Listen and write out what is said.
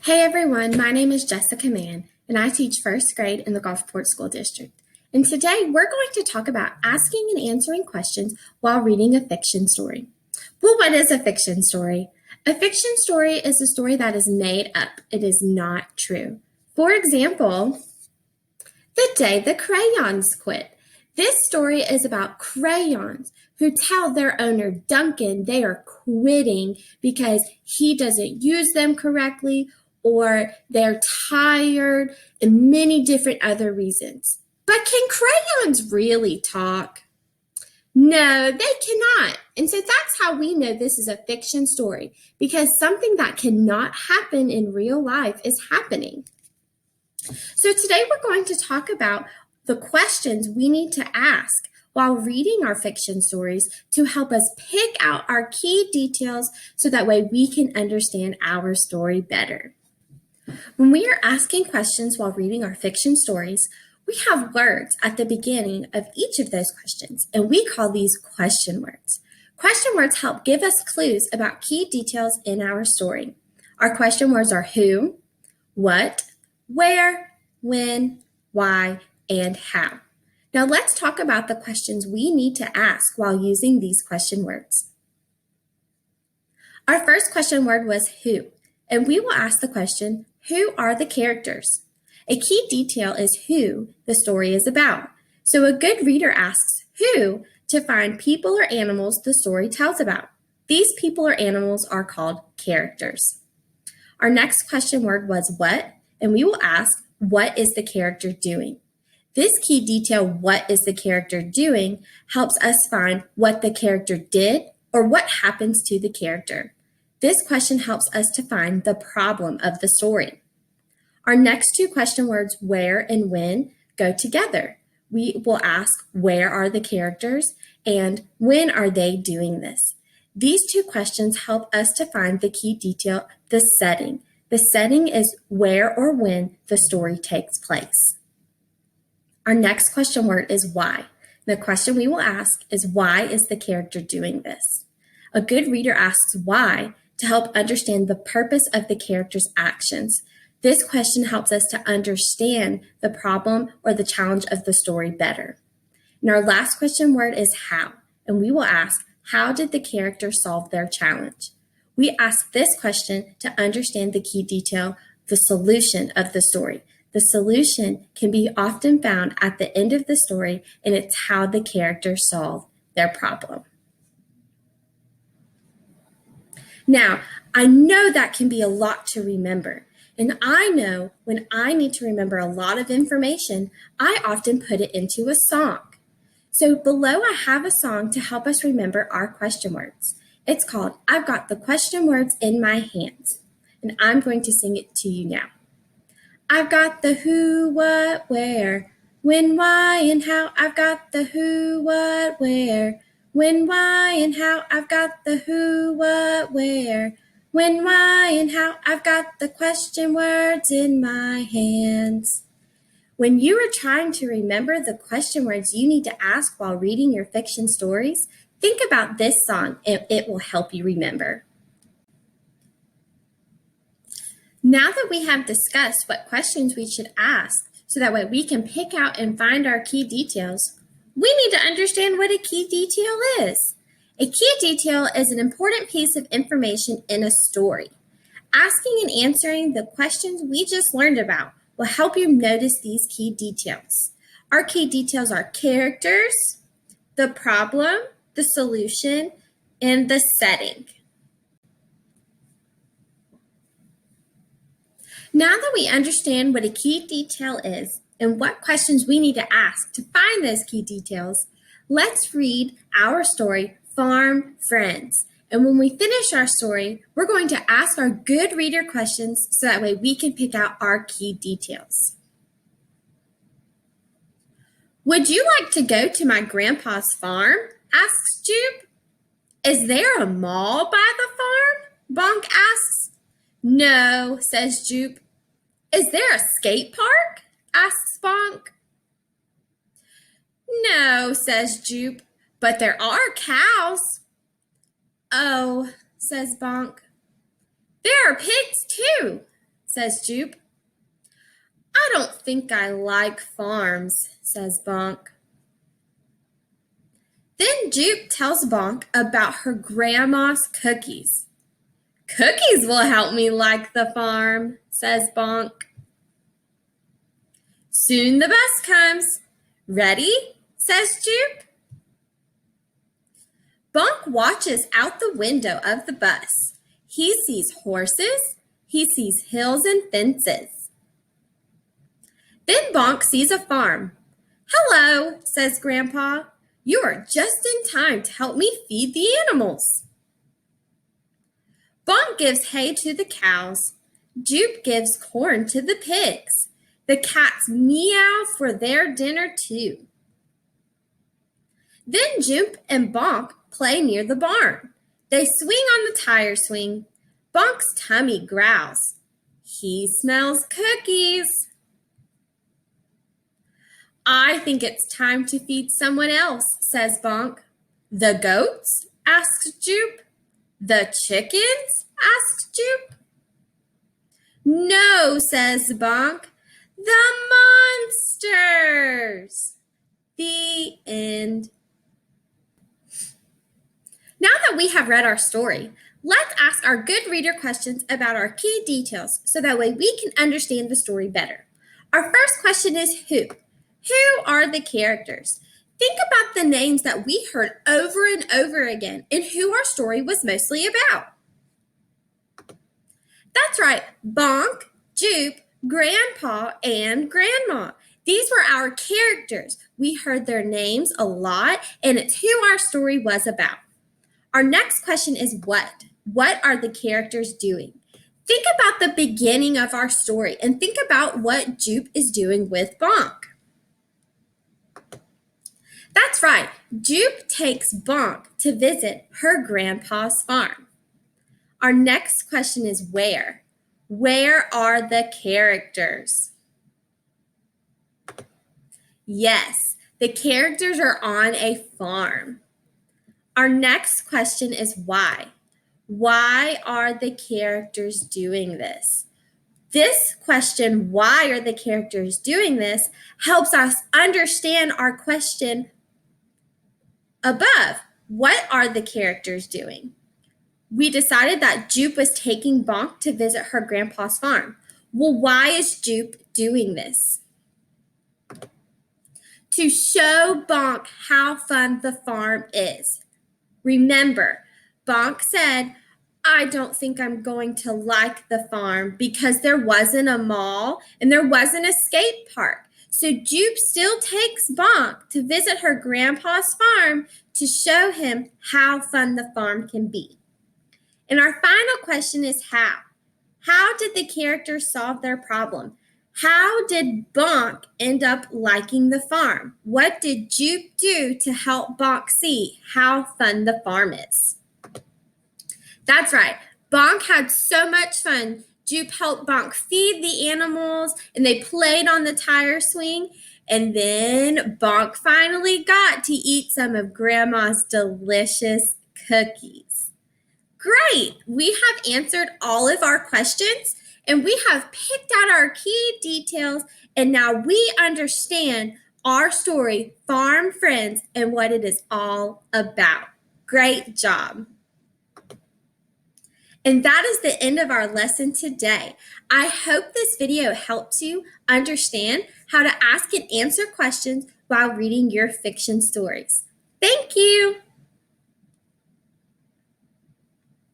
Hey everyone, my name is Jessica Mann, and I teach first grade in the Gulfport School District. And today we're going to talk about asking and answering questions while reading a fiction story. Well, what is a fiction story? A fiction story is a story that is made up. It is not true. For example, The Day the Crayons Quit. This story is about crayons who tell their owner, Duncan, they are quitting because he doesn't use them correctly or they're tired and many different other reasons. But can crayons really talk? No, they cannot. And so that's how we know this is a fiction story, because something that cannot happen in real life is happening. So today we're going to talk about the questions we need to ask while reading our fiction stories to help us pick out our key details so that way we can understand our story better. When we are asking questions while reading our fiction stories, we have words at the beginning of each of those questions, and we call these question words. Question words help give us clues about key details in our story. Our question words are who, what, where, when, why, and how. Now let's talk about the questions we need to ask while using these question words. Our first question word was who, and we will ask the question, who are the characters? A key detail is who the story is about. So a good reader asks who to find people or animals the story tells about. These people or animals are called characters. Our next question word was what, and we will ask, what is the character doing? This key detail, what is the character doing, helps us find what the character did or what happens to the character. This question helps us to find the problem of the story. Our next two question words, where and when, go together. We will ask, where are the characters and when are they doing this? These two questions help us to find the key detail, the setting. The setting is where or when the story takes place. Our next question word is why. The question we will ask is, why is the character doing this? A good reader asks why to help understand the purpose of the character's actions. This question helps us to understand the problem or the challenge of the story better. And our last question word is how, and we will ask, how did the character solve their challenge? We ask this question to understand the key detail, the solution of the story. The solution can be often found at the end of the story, and it's how the characters solve their problem. Now, I know that can be a lot to remember. And I know when I need to remember a lot of information, I often put it into a song. So below I have a song to help us remember our question words. It's called I've Got the Question Words in My Hands. And I'm going to sing it to you now. I've got the who, what, where, when, why, and how. I've got the who, what, where, when, why, and how. I've got the who, what, where, when, why, and how. I've got the question words in my hands. When you are trying to remember the question words you need to ask while reading your fiction stories, think about this song and it will help you remember. Now that we have discussed what questions we should ask so that way we can pick out and find our key details, we need to understand what a key detail is. A key detail is an important piece of information in a story. Asking and answering the questions we just learned about will help you notice these key details. Our key details are characters, the problem, the solution, and the setting. Now that we understand what a key detail is and what questions we need to ask to find those key details, let's read our story, Farm Friends. And when we finish our story, we're going to ask our good reader questions so that way we can pick out our key details. Would you like to go to my grandpa's farm? Asks Jupe. Is there a mall by the farm? Bonk asks. No, says Jupe. Is there a skate park? Asks Bonk. No, says Jupe, but there are cows. Oh, says Bonk. There are pigs too. says Jupe. I don't think I like farms, says Bonk. Then Jupe tells Bonk about her grandma's cookies. Cookies will help me like the farm, says Bonk. Soon the bus comes. Ready? Says Jupe. Bonk watches out the window of the bus. He sees horses. He sees hills and fences. Then Bonk sees a farm. Hello, says Grandpa. You are just in time to help me feed the animals. Bonk gives hay to the cows. Jupe gives corn to the pigs. The cats meow for their dinner too. Then Jupe and Bonk play near the barn. They swing on the tire swing. Bonk's tummy growls. He smells cookies. I think it's time to feed someone else, says Bonk. The goats? Asks Jupe. The chickens? Asks Jupe. No, says Bonk. The monsters. The end. Now that we have read our story, let's ask our good reader questions about our key details so that way we can understand the story better. Our first question is who? Who are the characters? Think about the names that we heard over and over again and who our story was mostly about. That's right, Bonk, Jupe, Grandpa, and Grandma. These were our characters. We heard their names a lot, and it's who our story was about. Our next question is what? What are the characters doing? Think about the beginning of our story and think about what Jupe is doing with Bonk. That's right, Jupe takes Bonk to visit her grandpa's farm. Our next question is where? Where are the characters? Yes, the characters are on a farm. Our next question is why? Why are the characters doing this? This question, why are the characters doing this, helps us understand our question above. What are the characters doing? We decided that Jupe was taking Bonk to visit her grandpa's farm. Well, why is Jupe doing this? To show Bonk how fun the farm is. Remember, Bonk said, I don't think I'm going to like the farm because there wasn't a mall and there wasn't a skate park. So Jupe still takes Bonk to visit her grandpa's farm to show him how fun the farm can be. And our final question is how? How did the characters solve their problem? How did Bonk end up liking the farm? What did Jupe do to help Bonk see how fun the farm is? That's right. Bonk had so much fun. Jupe helped Bonk feed the animals, and they played on the tire swing. And then Bonk finally got to eat some of Grandma's delicious cookies. Great! We have answered all of our questions, and we have picked out our key details, and now we understand our story, Farm Friends, and what it is all about. Great job! And that is the end of our lesson today. I hope this video helps you understand how to ask and answer questions while reading your fiction stories. Thank you!